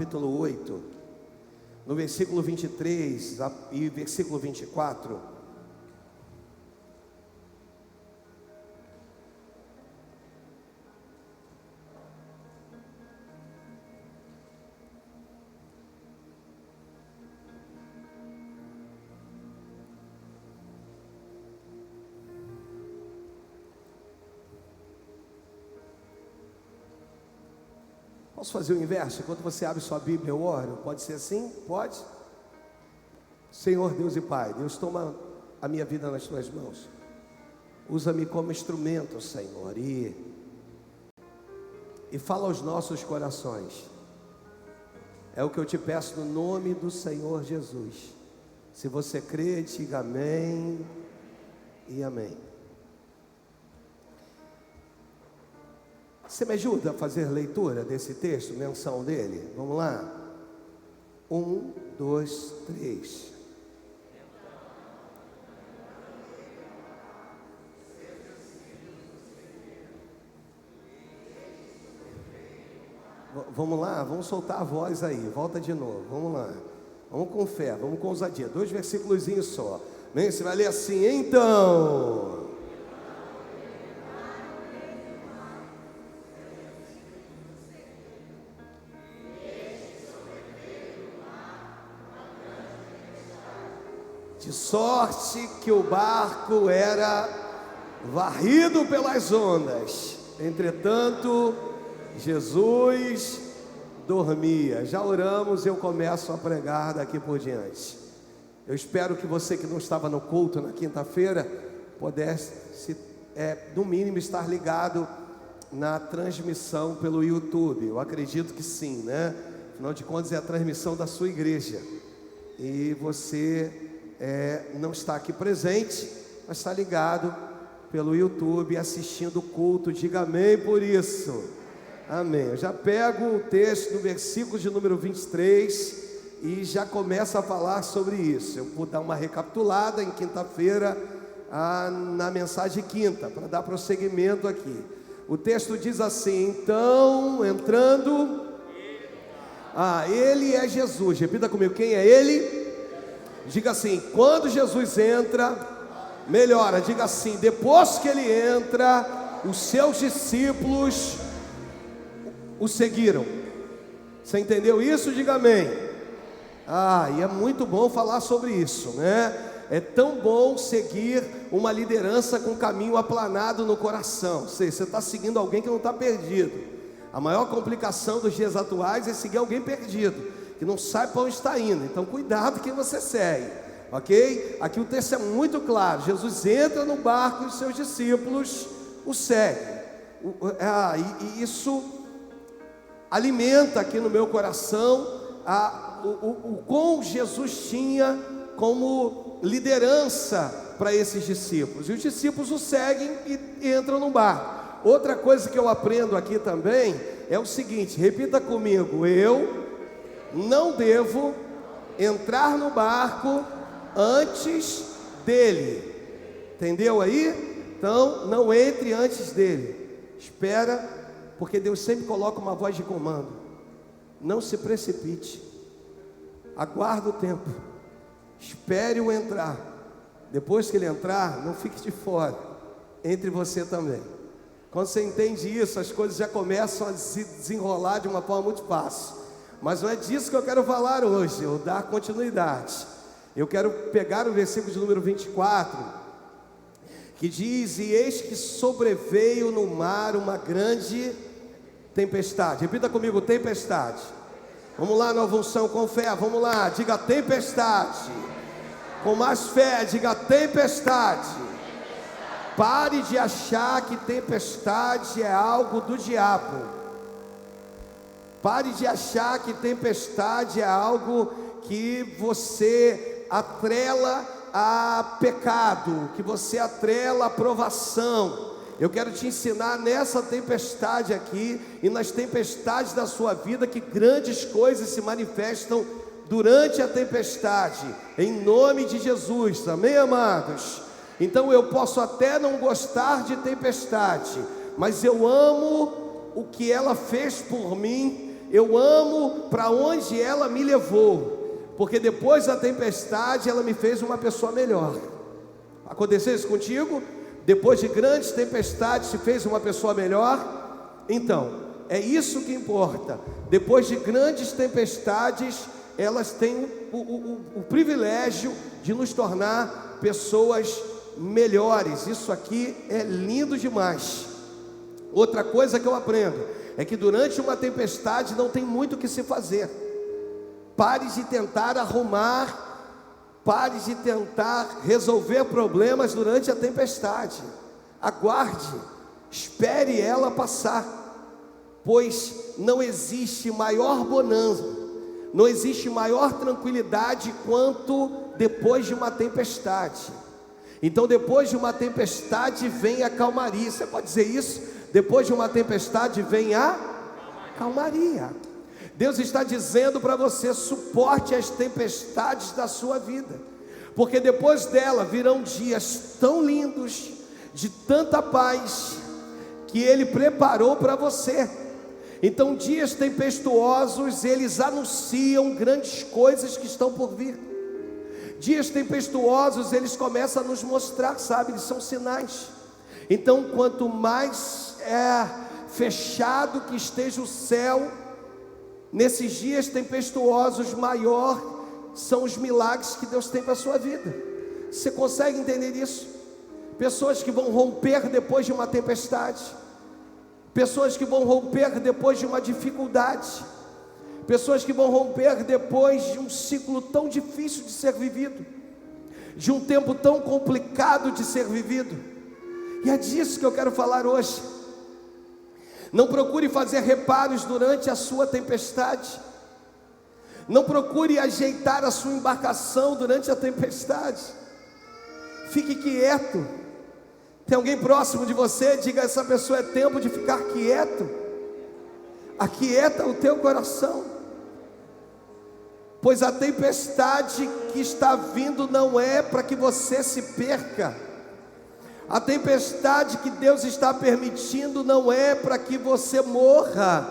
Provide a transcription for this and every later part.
capítulo 8, no versículo 23 e versículo 24. Posso fazer o inverso? Enquanto você abre sua Bíblia, eu oro. Pode ser assim? Pode? Senhor Deus e Pai, Deus, toma a minha vida nas tuas mãos. Usa-me como instrumento, Senhor, e fala aos nossos corações. É o que eu te peço no nome do Senhor Jesus. Se você crê, diga amém e amém. Você me ajuda a fazer leitura desse texto, menção dele? Vamos lá? 1, 2, 3. Vamos lá, vamos soltar a voz aí, volta de novo, vamos lá. Vamos com fé, vamos com ousadia, 2 versículos só. Você vai ler assim, então... De sorte que o barco era varrido pelas ondas. Entretanto, Jesus dormia. Já oramos, eu começo a pregar daqui por diante. Eu espero que você que não estava no culto na quinta-feira pudesse, no mínimo, estar ligado na transmissão pelo YouTube. Eu acredito que sim, né? Afinal de contas, é a transmissão da sua igreja. E você... não está aqui presente, mas está ligado pelo YouTube assistindo o culto. Diga amém por isso. Amém. Eu já pego o texto do versículo de número 23 e já começo a falar sobre isso. Eu vou dar uma recapitulada em quinta-feira, na mensagem quinta, para dar prosseguimento aqui. O texto diz assim: então, entrando, ele é Jesus. Repita comigo, quem é ele? Diga assim, quando Jesus entra, melhora. Diga assim, depois que ele entra, os seus discípulos o seguiram. Você entendeu isso? Diga amém. E é muito bom falar sobre isso, né? É tão bom seguir uma liderança com caminho aplanado no coração. Você está seguindo alguém que não está perdido. A maior complicação dos dias atuais é seguir alguém perdido, que não sabe para onde está indo. Então cuidado quem você segue, ok? Aqui o texto é muito claro. Jesus entra no barco e os seus discípulos o seguem. E isso alimenta aqui no meu coração o quão Jesus tinha como liderança para esses discípulos. E os discípulos o seguem e entram no barco. Outra coisa que eu aprendo aqui também é o seguinte, repita comigo: eu não devo entrar no barco antes dele. Entendeu aí? Então, não entre antes dele. Espera, porque Deus sempre coloca uma voz de comando. Não se precipite. Aguarda o tempo. Espere-o entrar. Depois que ele entrar, não fique de fora. Entre você também. Quando você entende isso, as coisas já começam a se desenrolar de uma forma muito fácil. Mas não é disso que eu quero falar hoje, eu dar continuidade. Eu quero pegar o versículo de número 24, que diz: e eis que sobreveio no mar uma grande tempestade. Repita comigo, tempestade. Vamos lá, nova unção, com fé, vamos lá, diga tempestade. Com mais fé, diga tempestade. Pare de achar que tempestade é algo do diabo. Pare de achar que tempestade é algo que você atrela a pecado, que você atrela a provação. Eu quero te ensinar nessa tempestade aqui e nas tempestades da sua vida que grandes coisas se manifestam durante a tempestade, em nome de Jesus, amém, amados? Então eu posso até não gostar de tempestade, mas eu amo o que ela fez por mim eu amo para onde ela me levou, porque depois da tempestade ela me fez uma pessoa melhor. Aconteceu isso contigo? Depois de grandes tempestades te fez uma pessoa melhor? Então, é isso que importa. Depois de grandes tempestades, elas têm o privilégio de nos tornar pessoas melhores. Isso aqui é lindo demais. Outra coisa que eu aprendo é que durante uma tempestade não tem muito o que se fazer. Pare de tentar arrumar, pare de tentar resolver problemas durante a tempestade. Aguarde, espere ela passar, pois não existe maior bonança, não existe maior tranquilidade quanto depois de uma tempestade. Então, depois de uma tempestade vem a calmaria. Você pode dizer isso? Depois de uma tempestade vem a calmaria. Deus está dizendo para você: suporte as tempestades da sua vida, porque depois dela virão dias tão lindos, de tanta paz, que Ele preparou para você. Então, dias tempestuosos, eles anunciam grandes coisas que estão por vir. Dias tempestuosos, eles começam a nos mostrar, sabe, eles são sinais. Então, quanto mais fechado que esteja o céu, nesses dias tempestuosos, maior são os milagres que Deus tem para a sua vida. Você consegue entender isso? Pessoas que vão romper depois de uma tempestade, pessoas que vão romper depois de uma dificuldade, pessoas que vão romper depois de um ciclo tão difícil de ser vivido, de um tempo tão complicado de ser vivido. E é disso que eu quero falar hoje. Não procure fazer reparos durante a sua tempestade. Não procure ajeitar a sua embarcação durante a tempestade. Fique quieto. Tem alguém próximo de você? Diga a essa pessoa: é tempo de ficar quieto. Aquieta o teu coração, pois a tempestade que está vindo não é para que você se perca. A tempestade que Deus está permitindo não é para que você morra,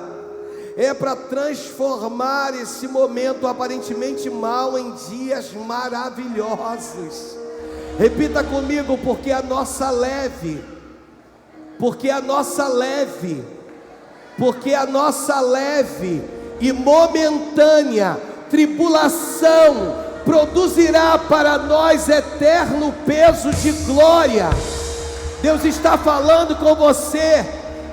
é para transformar esse momento aparentemente mau em dias maravilhosos. Repita comigo: porque a nossa leve, porque a nossa leve, porque a nossa leve e momentânea tribulação produzirá para nós eterno peso de glória. Deus está falando com você.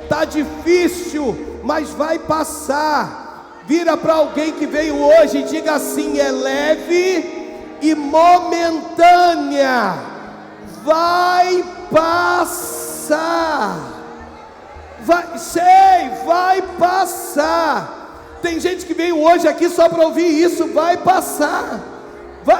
Está difícil, mas vai passar. Vira para alguém que veio hoje e diga assim: é leve e momentânea, vai passar. Vai passar. Tem gente que veio hoje aqui só para ouvir isso: vai passar.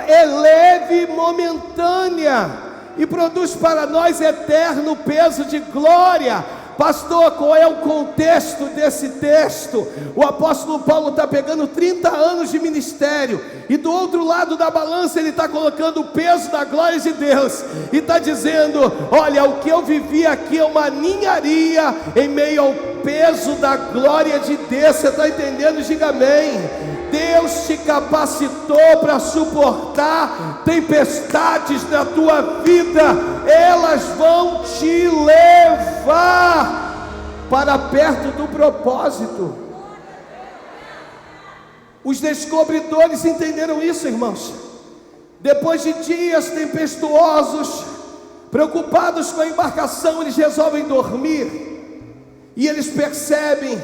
É leve e momentânea, e produz para nós eterno peso de glória. Pastor, qual é o contexto desse texto? O apóstolo Paulo está pegando 30 anos de ministério, e do outro lado da balança ele está colocando o peso da glória de Deus, e está dizendo: olha, o que eu vivi aqui é uma ninharia em meio ao peso da glória de Deus. Você está entendendo? Diga amém. Deus te capacitou para suportar tempestades na tua vida. Elas vão te levar para perto do propósito. Os descobridores entenderam isso, irmãos. Depois de dias tempestuosos, preocupados com a embarcação, eles resolvem dormir. E eles percebem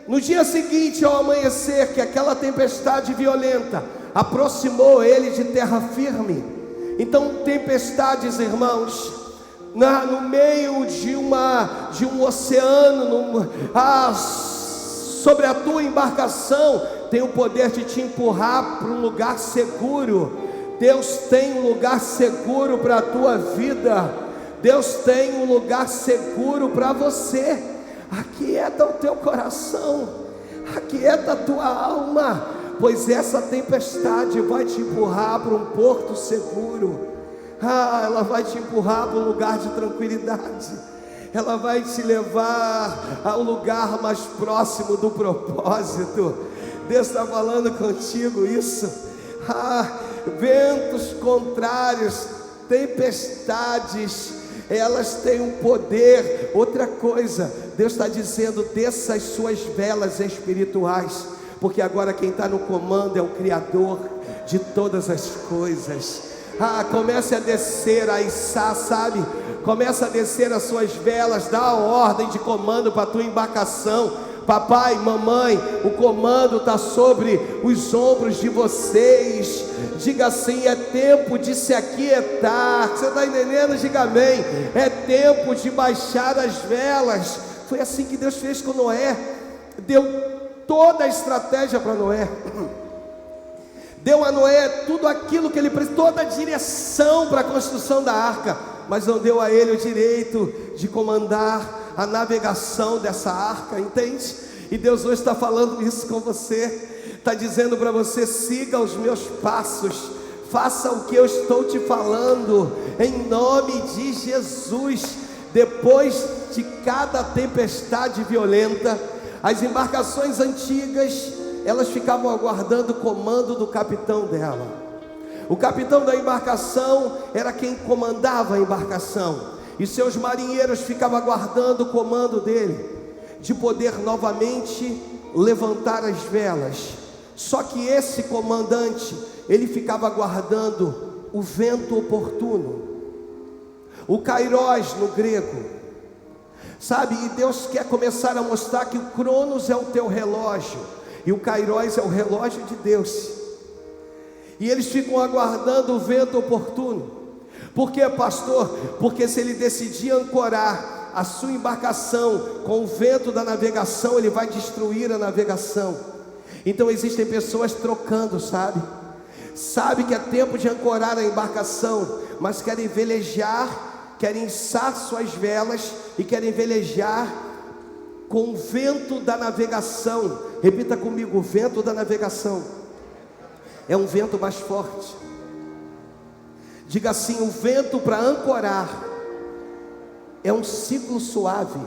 no dia seguinte, ao amanhecer, que aquela tempestade violenta aproximou ele de terra firme. Então, tempestades, irmãos, no meio de um oceano, sobre a tua embarcação, tem o poder de te empurrar para um lugar seguro. Deus tem um lugar seguro para a tua vida. Deus tem um lugar seguro para você. Aquieta o teu coração, aquieta a tua alma, pois essa tempestade vai te empurrar para um porto seguro. Ela vai te empurrar para um lugar de tranquilidade. ela vai te levar ao lugar mais próximo do propósito. Deus está falando contigo isso. Ventos contrários, tempestades, elas têm um poder. Outra coisa, Deus está dizendo: desça as suas velas espirituais, porque agora quem está no comando é o Criador de todas as coisas. Comece a descer a içar, sabe? Começa a descer as suas velas, dá a ordem de comando para a tua embarcação. Papai, mamãe, o comando está sobre os ombros de vocês. Diga assim: é tempo de se aquietar. Você está entendendo? Diga amém. É tempo de baixar as velas. Foi assim que Deus fez com Noé. Deu toda a estratégia para Noé. Deu a Noé tudo aquilo que ele precisou, toda a direção para a construção da arca, mas não deu a ele o direito de comandar a navegação dessa arca, entende? E Deus hoje está falando isso com você, está dizendo para você: siga os meus passos, faça o que eu estou te falando, em nome de Jesus. Depois de cada tempestade violenta, as embarcações antigas, elas ficavam aguardando o comando do capitão dela. O capitão da embarcação era quem comandava a embarcação, e seus marinheiros ficavam aguardando o comando dele, de poder novamente levantar as velas. Só que esse comandante, ele ficava aguardando o vento oportuno, o kairos no grego, sabe? E Deus quer começar a mostrar que o Cronos é o teu relógio, e o kairos é o relógio de Deus. E eles ficam aguardando o vento oportuno. Por quê, pastor? Porque se ele decidir ancorar a sua embarcação com o vento da navegação, ele vai destruir a navegação. Então existem pessoas trocando, sabe que é tempo de ancorar a embarcação, mas querem velejar, querem içar suas velas e querem velejar com o vento da navegação. Repita comigo: o vento da navegação é um vento mais forte. Diga assim: o vento para ancorar é um ciclo suave.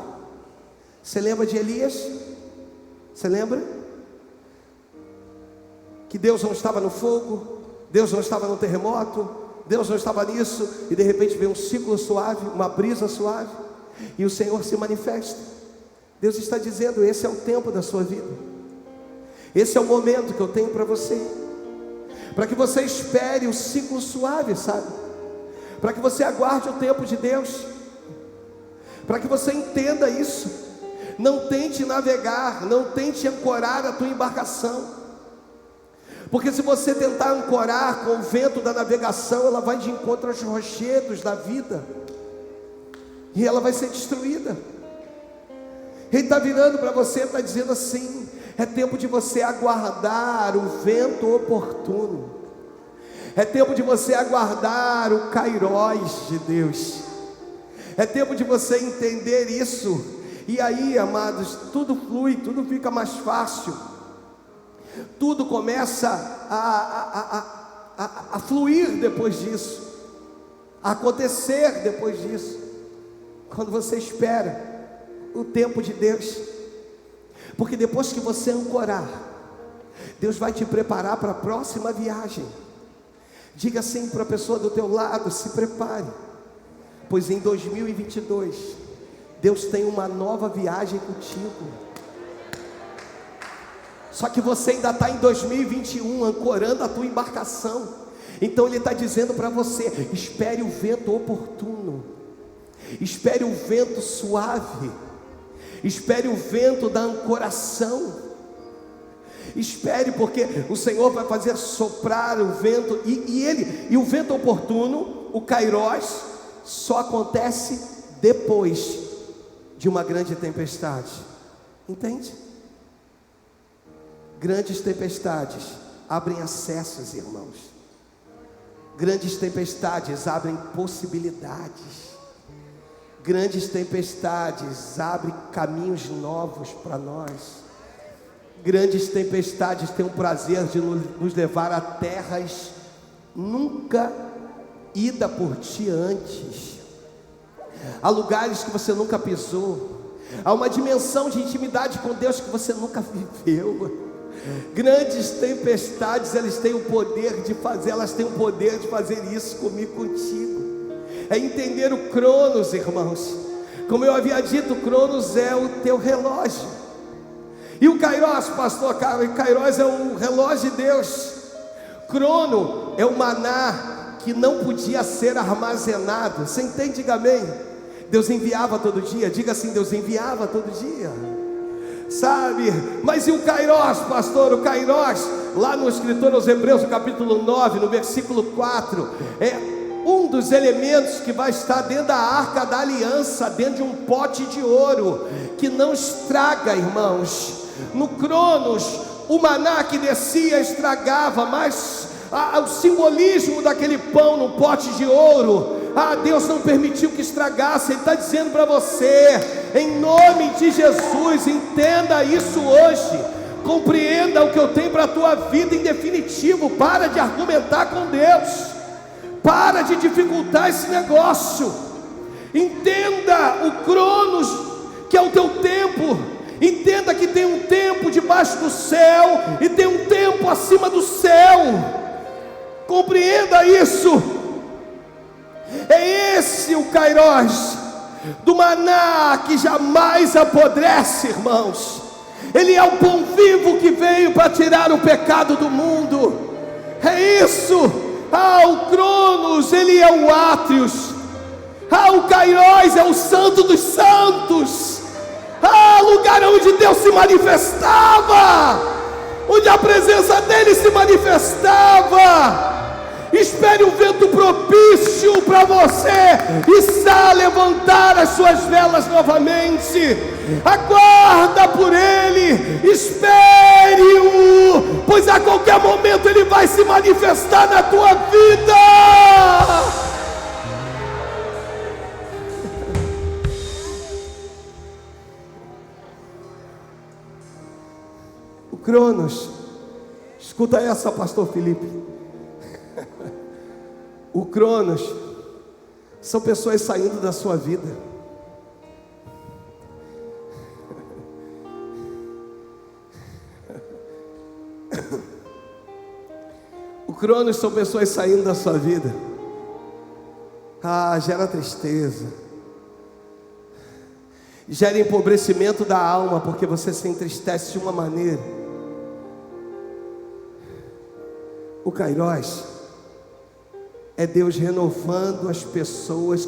Você lembra de Elias? Você lembra? Que Deus não estava no fogo, Deus não estava no terremoto, Deus não estava nisso, e de repente veio um ciclo suave, uma brisa suave, e o Senhor se manifesta. Deus está dizendo: esse é o tempo da sua vida, esse é o momento que eu tenho para você, para que você espere o ciclo suave, sabe? Para que você aguarde o tempo de Deus, para que você entenda isso. Não tente navegar, não tente ancorar a tua embarcação, porque se você tentar ancorar com o vento da navegação, ela vai de encontro aos rochedos da vida, e ela vai ser destruída. Ele está virando para você, está dizendo assim: é tempo de você aguardar o vento oportuno, é tempo de você aguardar o kairos de Deus, é tempo de você entender isso. E aí, amados, tudo flui, tudo fica mais fácil, tudo começa a fluir depois disso, a acontecer depois disso, quando você espera o tempo de Deus. Porque depois que você ancorar, Deus vai te preparar para a próxima viagem. Diga assim para a pessoa do teu lado: se prepare, pois em 2022 Deus tem uma nova viagem contigo. Só que você ainda está em 2021 ancorando a tua embarcação. Então Ele está dizendo para você: espere o vento oportuno, espere o vento suave, espere o vento da ancoração. Espere, porque o Senhor vai fazer soprar o vento, e o vento oportuno, o kairos, só acontece depois de uma grande tempestade. Entende? Grandes tempestades abrem acessos, irmãos. Grandes tempestades abrem possibilidades. Grandes tempestades abrem caminhos novos para nós. Grandes tempestades têm o prazer de nos levar a terras nunca ida por ti antes. há lugares que você nunca pisou, há uma dimensão de intimidade com Deus que você nunca viveu. Grandes tempestades, elas têm o poder de fazer isso comigo, contigo. É entender o Cronos, irmãos. Como eu havia dito, o Cronos é o teu relógio. E o Kairos, pastor, Kairos é o relógio de Deus. Crono é o maná que não podia ser armazenado. Você entende? Diga amém. Deus enviava todo dia. Diga assim: Deus enviava todo dia. Sabe? Mas e o Kairos, pastor? O Kairos, lá no escritor aos Hebreus, no capítulo 9, no versículo 4, é um dos elementos que vai estar dentro da arca da aliança, dentro de um pote de ouro, que não estraga, irmãos. No Cronos, o maná que descia estragava, mas o simbolismo daquele pão no pote de ouro, Deus não permitiu que estragasse. Ele está dizendo para você, em nome de Jesus, entenda isso hoje, compreenda o que eu tenho para a tua vida em definitivo. Para de argumentar com Deus, para de dificultar esse negócio. Entenda o Cronos, que é o teu tempo. Entenda que tem um tempo debaixo do céu e tem um tempo acima do céu. Compreenda isso. É esse o Kairos do maná que jamais apodrece, irmãos. Ele é o pão vivo que veio para tirar o pecado do mundo. É isso. O Cronos, ele é o Átrios. O Kairos é o Santo dos Santos. Lugar onde Deus se manifestava, onde a presença dele se manifestava. Espere o vento propício para você e levantar as suas velas novamente. Aguarda por ele, espere-o, pois a qualquer momento ele vai se manifestar na tua vida. O Cronos, escuta essa, pastor Felipe. O Cronos são pessoas saindo da sua vida. O Cronos são pessoas saindo da sua vida. Gera tristeza, gera empobrecimento da alma, porque você se entristece de uma maneira. O Kairos é Deus renovando as pessoas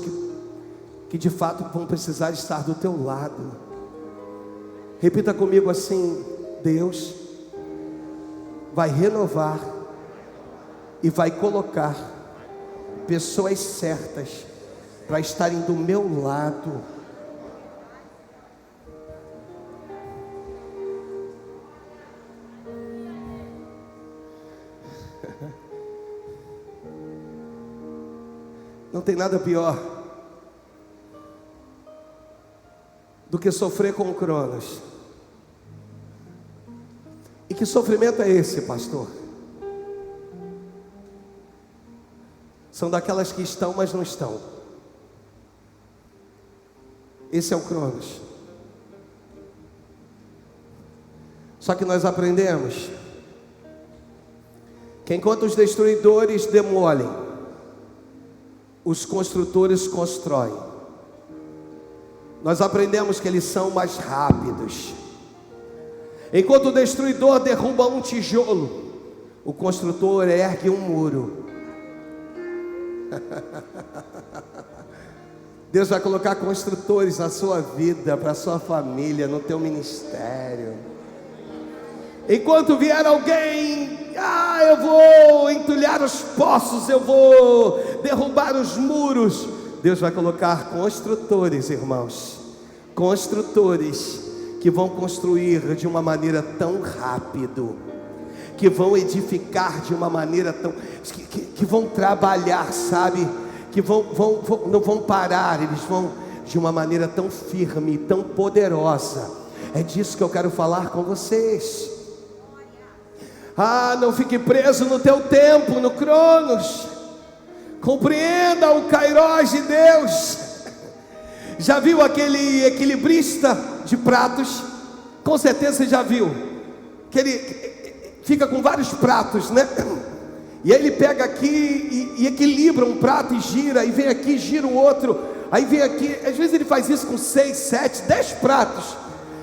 que de fato vão precisar estar do teu lado. Repita comigo assim: Deus vai renovar e vai colocar pessoas certas para estarem do meu lado. Não tem nada pior do que sofrer com o Cronos. E que sofrimento é esse, pastor? São daquelas que estão, mas não estão. Esse é o Cronos. Só que nós aprendemos que enquanto os destruidores demolem, os construtores constroem. Nós aprendemos que eles são mais rápidos. Enquanto o destruidor derruba um tijolo, o construtor ergue um muro. Deus vai colocar construtores na sua vida, para a sua família, no teu ministério. Enquanto vier alguém, eu vou entulhar os poços, eu vou derrubar os muros, Deus vai colocar construtores, irmãos, construtores que vão construir de uma maneira tão rápido, que vão edificar de uma maneira tão, que vão trabalhar, sabe, que não vão parar, eles vão de uma maneira tão firme, tão poderosa. É disso que eu quero falar com vocês. Não fique preso no teu tempo, no Cronos. Compreenda o Kairos de Deus. Já viu aquele equilibrista de pratos? Com certeza você já viu. Que ele fica com vários pratos, né? E aí ele pega aqui e equilibra um prato e gira, e vem aqui, gira o outro, aí vem aqui. Às vezes ele faz isso com 6, 7, 10 pratos.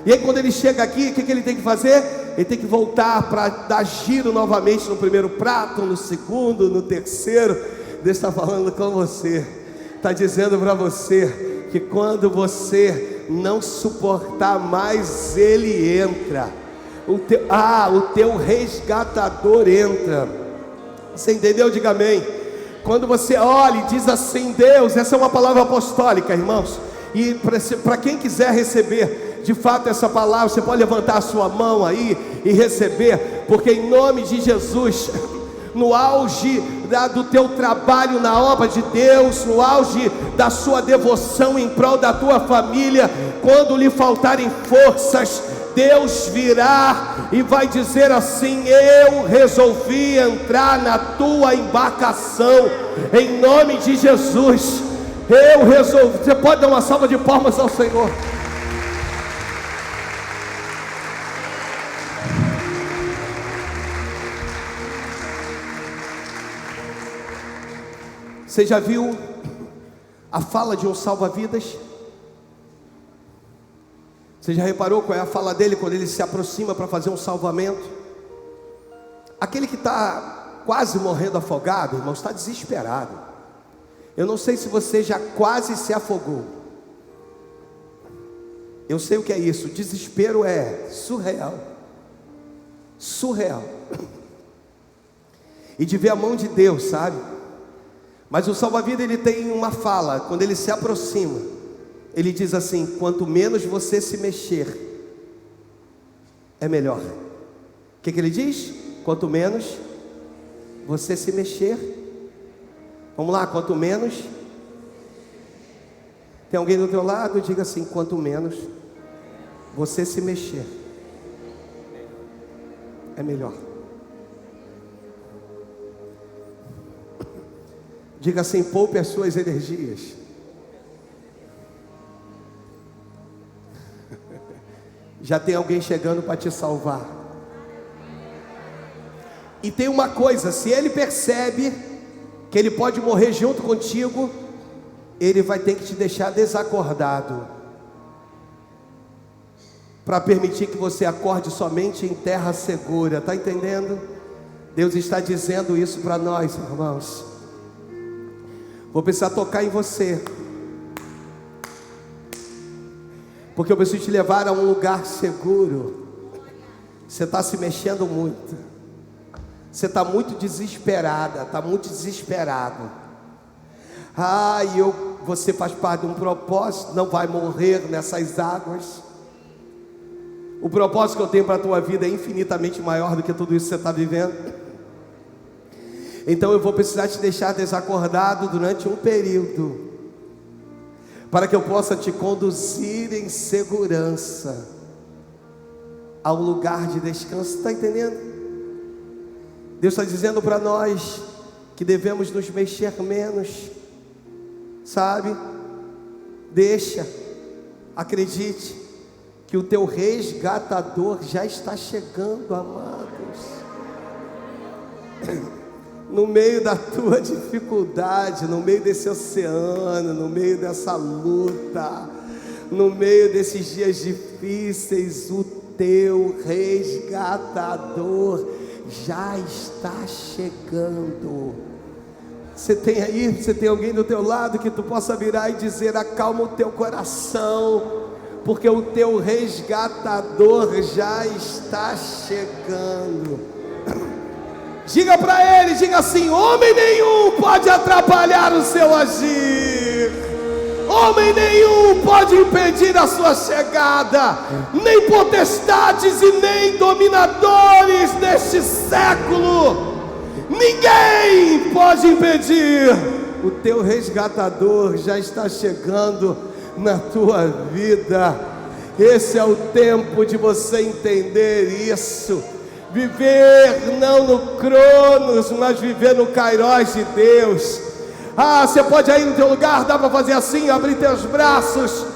E aí quando ele chega aqui, o que ele tem que fazer? Ele tem que voltar para dar giro novamente no primeiro prato, no segundo, no terceiro. Deus está falando com você, está dizendo para você que quando você não suportar mais, Ele entra. O teu resgatador entra. Você entendeu? Diga amém. Quando você olha e diz assim: Deus, essa é uma palavra apostólica, irmãos. E para quem quiser receber de fato essa palavra, você pode levantar a sua mão aí e receber, porque em nome de Jesus, no auge do teu trabalho na obra de Deus, no auge da sua devoção em prol da tua família, quando lhe faltarem forças, Deus virá e vai dizer assim: eu resolvi entrar na tua embarcação, em nome de Jesus, eu resolvi. Você pode dar uma salva de palmas ao Senhor? Você já viu a fala de um salva-vidas? Você já reparou qual é a fala dele quando ele se aproxima para fazer um salvamento? Aquele que está quase morrendo afogado, irmão, está desesperado. Eu não sei se você já quase se afogou. Eu sei o que é isso. Desespero é surreal. Surreal. E de ver a mão de Deus, sabe? Mas o salva-vida, ele tem uma fala. Quando ele se aproxima, ele diz assim: quanto menos você se mexer, é melhor. O que ele diz? Quanto menos você se mexer. Vamos lá, quanto menos. Tem alguém do teu lado? Diga assim: quanto menos você se mexer, é melhor. Diga assim: poupe as suas energias. Já tem alguém chegando para te salvar. E tem uma coisa: se ele percebe que ele pode morrer junto contigo, ele vai ter que te deixar desacordado, para permitir que você acorde somente em terra segura. Está entendendo? Deus está dizendo isso para nós, irmãos. Vou precisar tocar em você, porque eu preciso te levar a um lugar seguro. Você está se mexendo muito. Você está muito desesperada, está muito desesperado. Você faz parte de um propósito, não vai morrer nessas águas. O propósito que eu tenho para a tua vida é infinitamente maior do que tudo isso que você está vivendo. Então eu vou precisar te deixar desacordado durante um período, para que eu possa te conduzir em segurança a um lugar de descanso. Está entendendo? Deus está dizendo para nós que devemos nos mexer menos, sabe? Deixa, acredite que o teu resgatador já está chegando, amados. No meio da tua dificuldade, no meio desse oceano, no meio dessa luta, no meio desses dias difíceis, o teu resgatador já está chegando. Você tem alguém do teu lado que tu possa virar e dizer: acalma o teu coração, porque o teu resgatador já está chegando. Diga para ele, diga assim: homem nenhum pode atrapalhar o seu agir, homem nenhum pode impedir a sua chegada, nem potestades e nem dominadores deste século, ninguém pode impedir. O teu resgatador já está chegando na tua vida. Esse é o tempo de você entender isso. Viver não no Cronos, mas viver no Kairos de Deus. Você pode aí no teu lugar, dá para fazer assim, abrir teus braços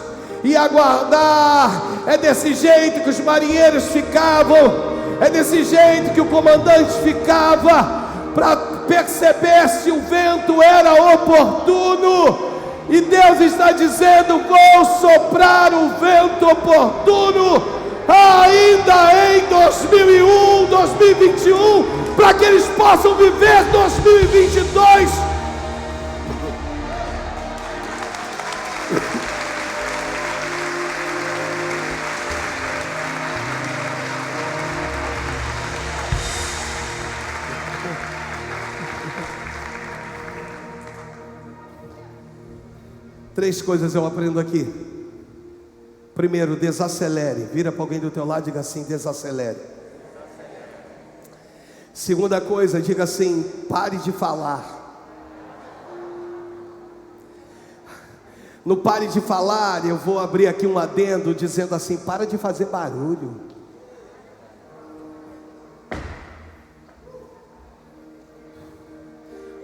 e aguardar. É desse jeito que os marinheiros ficavam, é desse jeito que o comandante ficava, para perceber se o vento era oportuno. E Deus está dizendo: vou soprar o vento oportuno, ainda em 2001, 2021, para que eles possam viver 2022. Três coisas eu aprendo aqui. Primeiro, desacelere. Vira para alguém do teu lado e diga assim: desacelere. Segunda coisa, diga assim: pare de falar. No pare de falar, eu vou abrir aqui um adendo dizendo assim: para de fazer barulho.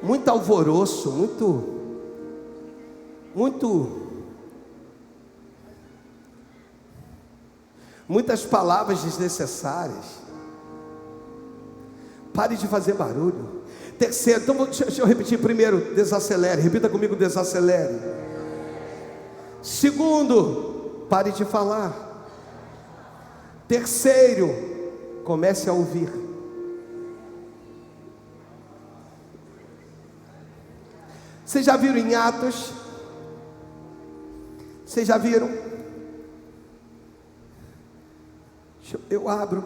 Muito alvoroço, muitas palavras desnecessárias. Pare de fazer barulho. Terceiro, então deixa eu repetir. Primeiro, desacelere. Repita comigo: desacelere. Segundo, pare de falar. Terceiro, comece a ouvir. Vocês já viram em Atos? Vocês já viram? Eu abro.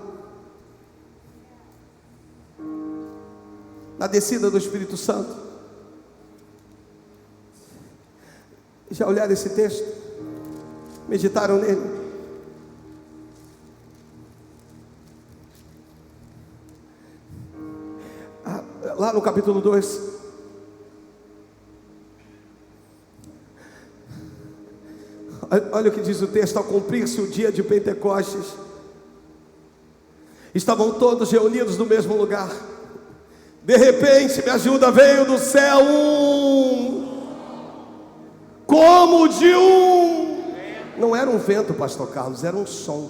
Na descida do Espírito Santo. Já olharam esse texto? Meditaram nele? Lá no capítulo 2. Olha o que diz o texto: ao cumprir-se o dia de Pentecostes, estavam todos reunidos no mesmo lugar. De repente, me ajuda, veio do céu como de não era um vento, pastor Carlos, era um som.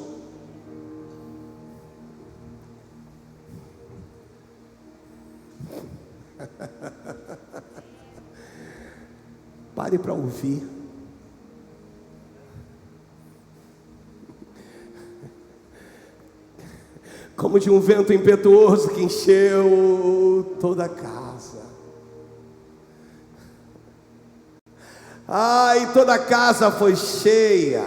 Pare para ouvir. Como de um vento impetuoso que encheu toda a casa. E toda a casa foi cheia.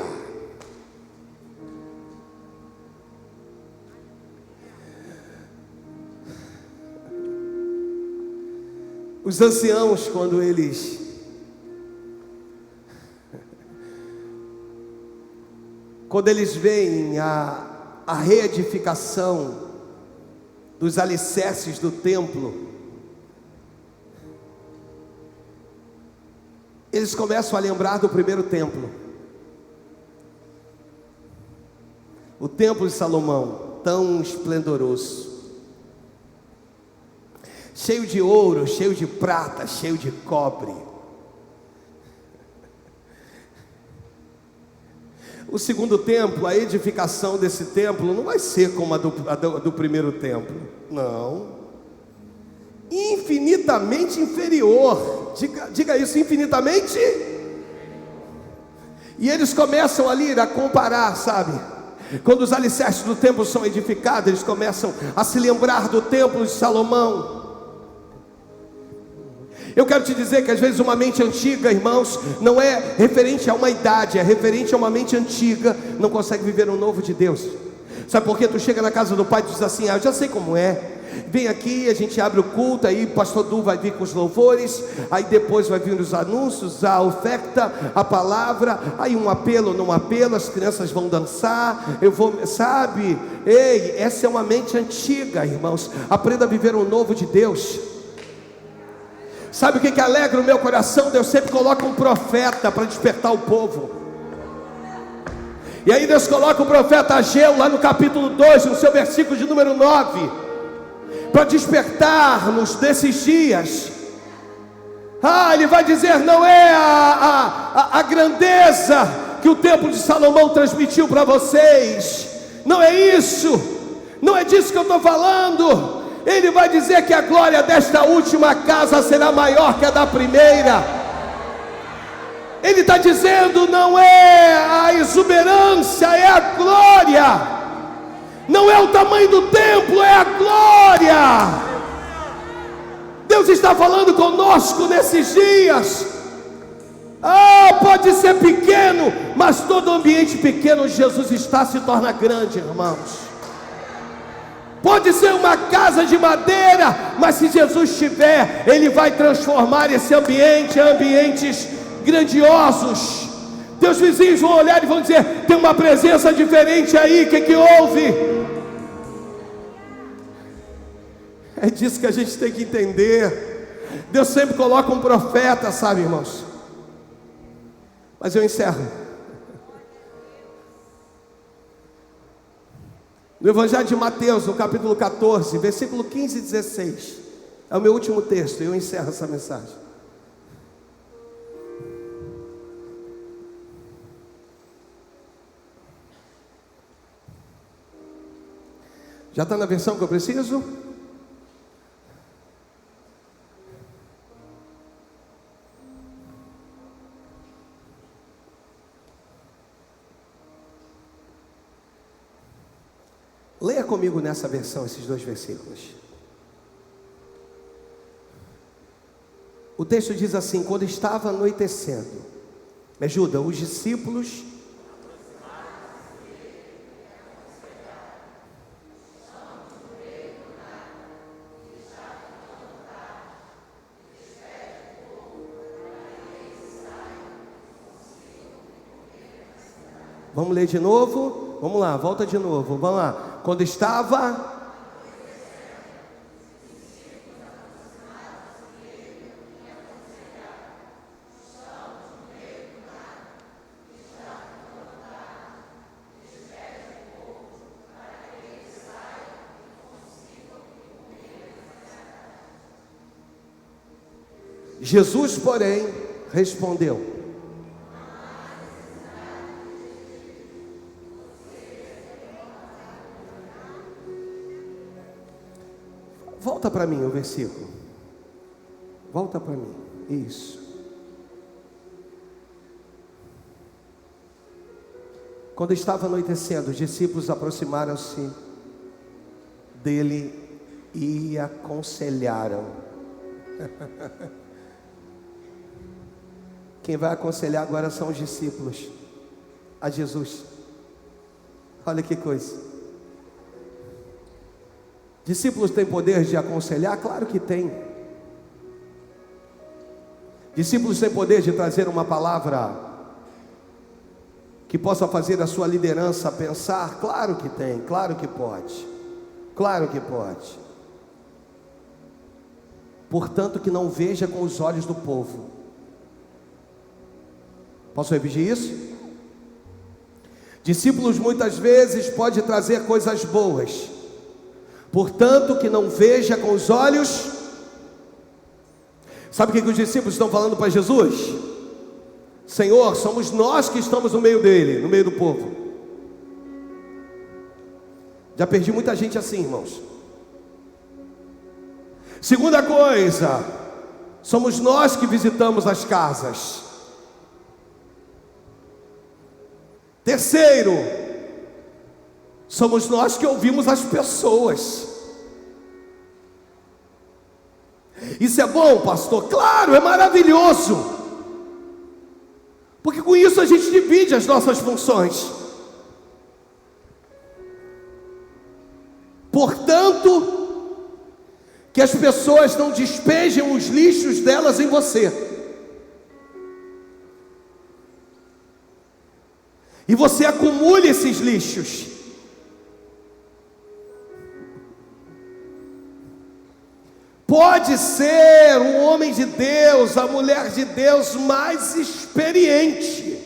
Os anciãos, quando eles veem a reedificação dos alicerces do templo, eles começam a lembrar do primeiro templo, o templo de Salomão, tão esplendoroso, cheio de ouro, cheio de prata, cheio de cobre. O segundo templo, a edificação desse templo não vai ser como a do primeiro templo, não, infinitamente inferior. Diga isso: infinitamente. E eles começam ali a comparar, sabe? Quando os alicerces do templo são edificados, eles começam a se lembrar do templo de Salomão. Eu quero te dizer que às vezes uma mente antiga, irmãos, não é referente a uma idade, é referente a uma mente antiga, não consegue viver o novo de Deus. Sabe por quê? Tu chega na casa do pai e diz assim: eu já sei como é. Vem aqui, a gente abre o culto, aí o pastor Du vai vir com os louvores, aí depois vai vir os anúncios, a oferta, a palavra, aí um apelo, não apelo, as crianças vão dançar, eu vou, sabe? Ei, essa é uma mente antiga, irmãos. Aprenda a viver o novo de Deus. Sabe o que alegra o meu coração? Deus sempre coloca um profeta para despertar o povo. E aí Deus coloca o profeta Ageu lá no capítulo 2, no seu versículo de número 9, para despertar-nos desses dias. Ele vai dizer: não é a grandeza que o templo de Salomão transmitiu para vocês, não é isso, não é disso que eu estou falando. Ele vai dizer que a glória desta última casa será maior que a da primeira. Ele está dizendo: não é a exuberância, é a glória, não é o tamanho do templo, é a glória. Deus está falando conosco nesses dias. Pode ser pequeno, mas todo ambiente pequeno Jesus está, se torna grande, irmãos. Pode ser uma casa de madeira, mas se Jesus estiver, Ele vai transformar esse ambiente em ambientes grandiosos. Teus vizinhos vão olhar e vão dizer: tem uma presença diferente aí, o que houve? É disso que a gente tem que entender. Deus sempre coloca um profeta, sabe, irmãos? Mas eu encerro. No Evangelho de Mateus, no capítulo 14, versículo 15 e 16. É o meu último texto e eu encerro essa mensagem. Já está na versão que eu preciso? Leia comigo nessa versão esses dois versículos. O texto diz assim: quando estava anoitecendo, me ajuda, os discípulos Vamos ler de novo? Vamos lá, volta de novo, vamos lá. Quando estava... Jesus, porém, respondeu: volta para mim o versículo. Volta para mim. Isso. Quando estava anoitecendo, os discípulos aproximaram-se dele e aconselharam. Quem vai aconselhar agora são os discípulos a Jesus. Olha que coisa. Discípulos têm poder de aconselhar? Claro que tem. Discípulos têm poder de trazer uma palavra que possa fazer a sua liderança pensar? Claro que tem, claro que pode. Claro que pode. Portanto, que não veja com os olhos do povo. Posso repetir isso? Discípulos muitas vezes pode trazer coisas boas. Portanto, que não veja com os olhos. Sabe o que os discípulos estão falando para Jesus? Senhor, somos nós que estamos no meio dele, no meio do povo. Já perdi muita gente assim, irmãos. Segunda coisa, somos nós que visitamos as casas. Terceiro, somos nós que ouvimos as pessoas. Isso é bom, pastor? Claro, é maravilhoso. Porque com isso a gente divide as nossas funções. Portanto, que as pessoas não despejem os lixos delas em você. E você acumule esses lixos. Pode ser o homem de Deus, a mulher de Deus mais experiente.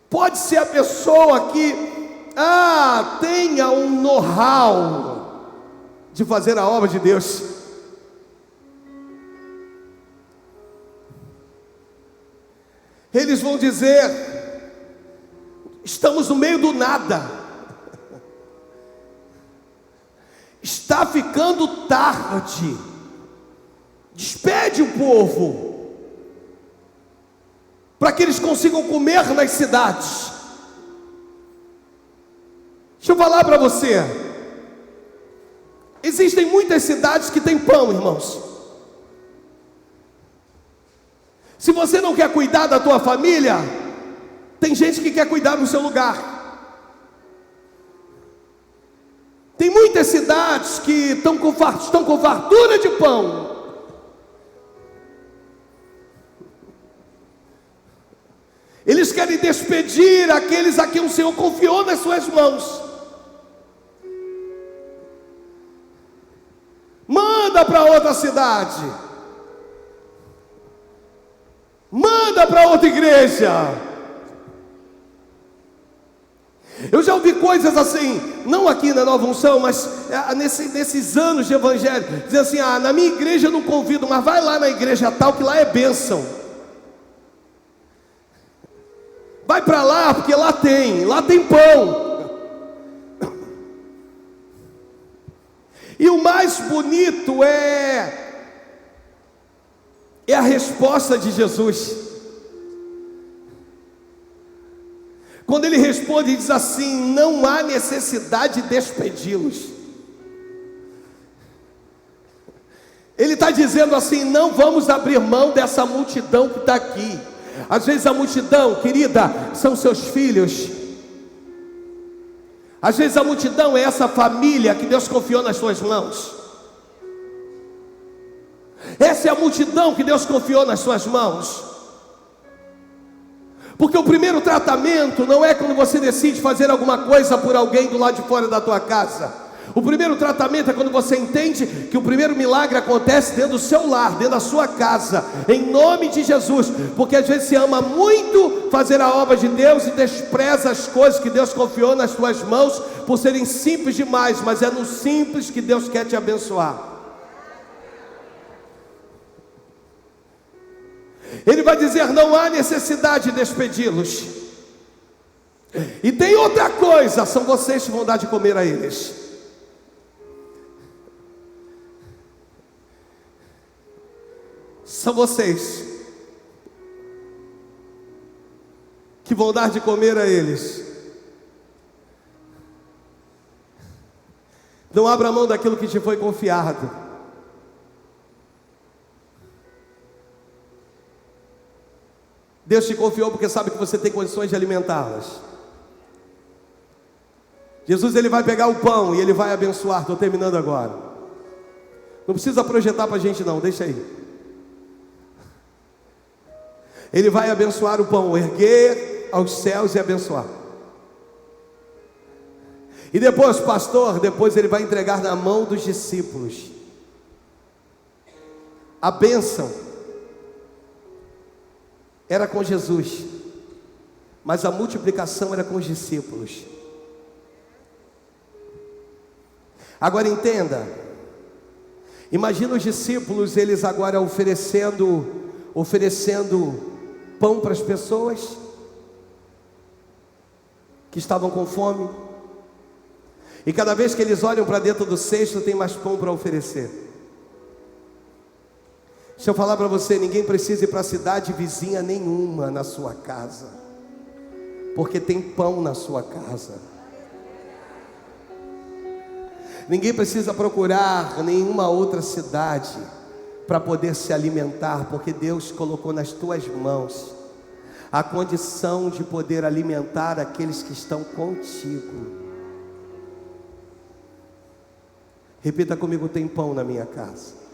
Pode ser a pessoa que tenha um know-how de fazer a obra de Deus. Eles vão dizer: estamos no meio do nada, está ficando tarde, despede o povo, para que eles consigam comer nas cidades. Deixa eu falar para você, existem muitas cidades que têm pão, irmãos. Se você não quer cuidar da tua família, tem gente que quer cuidar no seu lugar. Tem muitas cidades que estão com fartura de pão. Eles querem despedir aqueles a quem o Senhor confiou nas suas mãos. Manda para outra cidade. Manda para outra igreja. Eu já ouvi coisas assim, não aqui na Nova Unção, mas nesses anos de evangelho, dizendo assim: na minha igreja eu não convido, mas vai lá na igreja tal, que lá é bênção. Vai para lá, porque lá tem pão. E o mais bonito é a resposta de Jesus. Quando ele responde e diz assim: não há necessidade de despedi-los. Ele está dizendo assim: não vamos abrir mão dessa multidão que está aqui. Às vezes a multidão, querida, são seus filhos. Às vezes a multidão é essa família que Deus confiou nas suas mãos. Essa é a multidão que Deus confiou nas suas mãos. Porque o primeiro tratamento não é quando você decide fazer alguma coisa por alguém do lado de fora da tua casa. O primeiro tratamento é quando você entende que o primeiro milagre acontece dentro do seu lar, dentro da sua casa, em nome de Jesus. Porque às vezes você ama muito fazer a obra de Deus e despreza as coisas que Deus confiou nas suas mãos por serem simples demais, mas é no simples que Deus quer te abençoar. Ele vai dizer: não há necessidade de despedi-los. E tem outra coisa: são vocês que vão dar de comer a eles. São vocês que vão dar de comer a eles. Não abra mão daquilo que te foi confiado. Deus te confiou porque sabe que você tem condições de alimentá-las. Jesus, ele vai pegar o pão e ele vai abençoar. Estou terminando agora. Não precisa projetar para a gente não, deixa aí. Ele vai abençoar o pão, erguer aos céus e abençoar. E depois, pastor, depois ele vai entregar na mão dos discípulos. A bênção era com Jesus, mas a multiplicação era com os discípulos. Agora entenda, imagina os discípulos, eles agora oferecendo pão para as pessoas que estavam com fome, e cada vez que eles olham para dentro do cesto, tem mais pão para oferecer. Deixa eu falar para você, ninguém precisa ir para a cidade vizinha nenhuma na sua casa, porque tem pão na sua casa. Ninguém precisa procurar nenhuma outra cidade para poder se alimentar, porque Deus colocou nas tuas mãos a condição de poder alimentar aqueles que estão contigo. Repita comigo: tem pão na minha casa.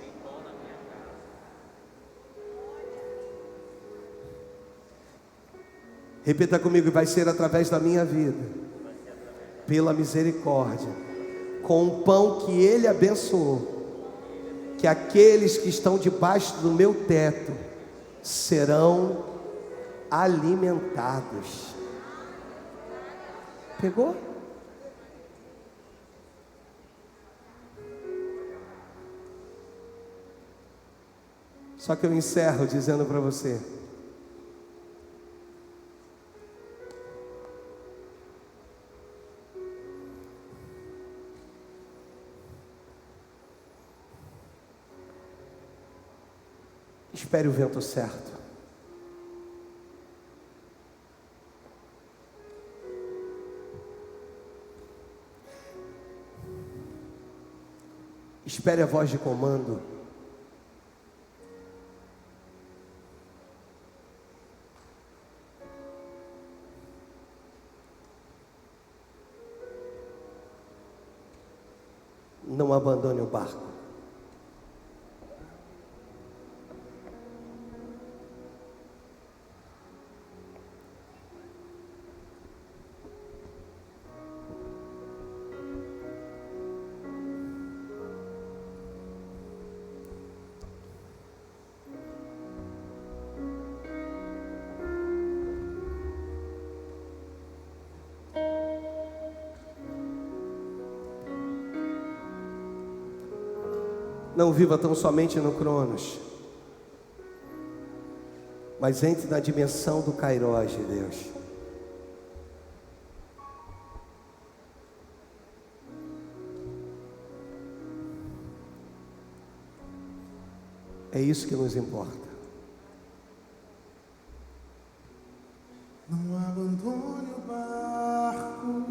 Repita comigo: vai ser através da minha vida, pela misericórdia, com o pão que Ele abençoou, que aqueles que estão debaixo do meu teto serão alimentados. Pegou? Só que eu encerro dizendo para você: Espere o vento certo. Espere a voz de comando. Não abandone o barco. Não viva tão somente no Cronos, mas entre na dimensão do Kairos de Deus. É isso que nos importa. Não abandone o barco,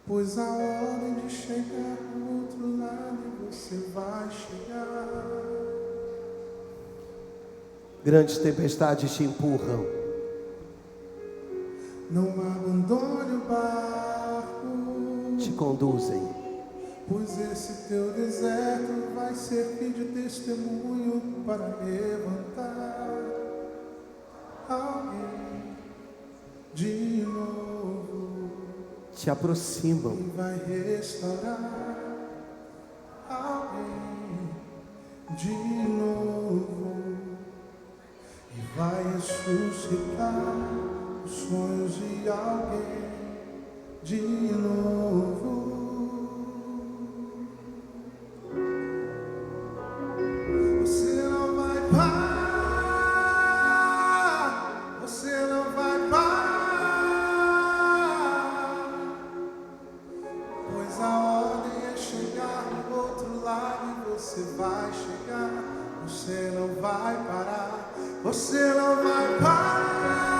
pois a hora de chegar do outro lado você vai chegar. Grandes tempestades te empurram. Não abandone o barco, Te conduzem. pois esse teu deserto vai servir de testemunho para levantar alguém de novo. Te aproximam. E vai restaurar alguém de novo. E vai ressuscitar os sonhos de alguém de novo. Você não vai parar, você não vai parar, pois a ordem é chegar do outro lado e você vai chegar. Você não vai parar, você não vai parar,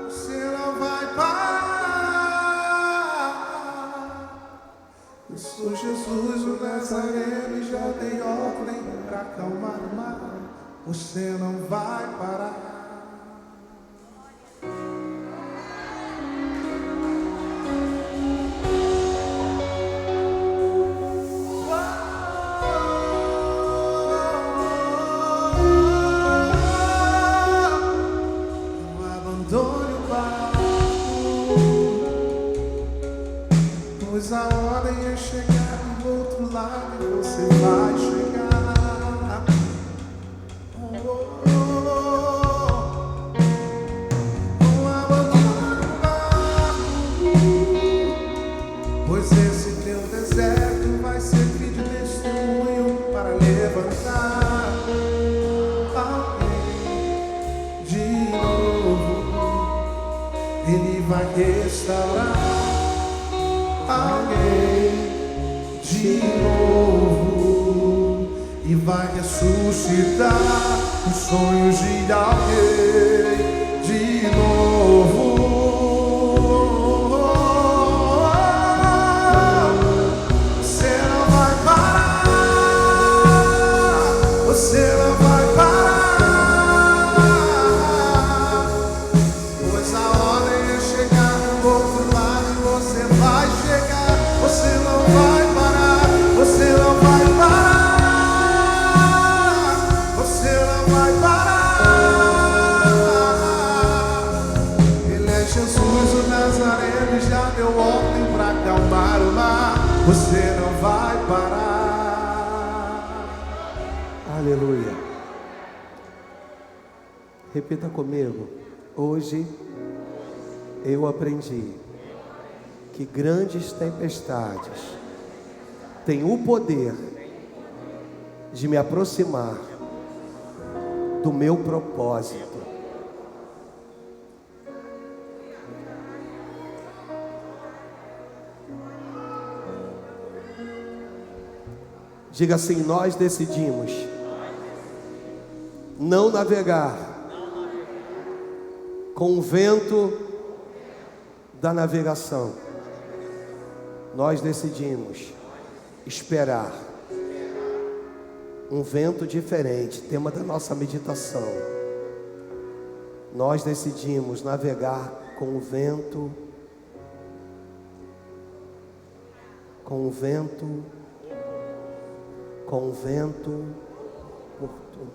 você não vai parar. Eu sou Jesus o Nazareno e já dei ordem para acalmar o mar. Você não vai parar. Não abandone o barco, pois a ordem é chegar do outro lado e você vai chegar. Não abandone o barco, pois esse teu deserto vai servir de testemunho para levantar alguém de novo. Ele vai restaurar alguém de novo e vai ressuscitar os sonhos de alguém de novo. Você não vai parar, você não vai parar, pois a ordem é chegar do outro lado e você vai chegar. Você não vai parar, você não vai parar, você não vai parar. Ele é Jesus o Nazareno e já deu ordem para acalmar o mar. Você não vai parar. Aleluia. Repita comigo. Hoje eu aprendi que grandes tempestades têm o poder de me aproximar do meu propósito. Diga assim: nós decidimos não navegar com o vento da navegação. Nós decidimos esperar um vento diferente, tema da nossa meditação. Nós decidimos navegar com o vento oportuno.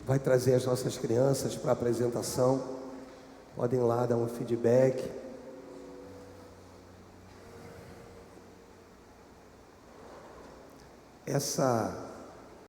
Vai trazer as nossas crianças para a apresentação. Podem ir lá dar um feedback. Essa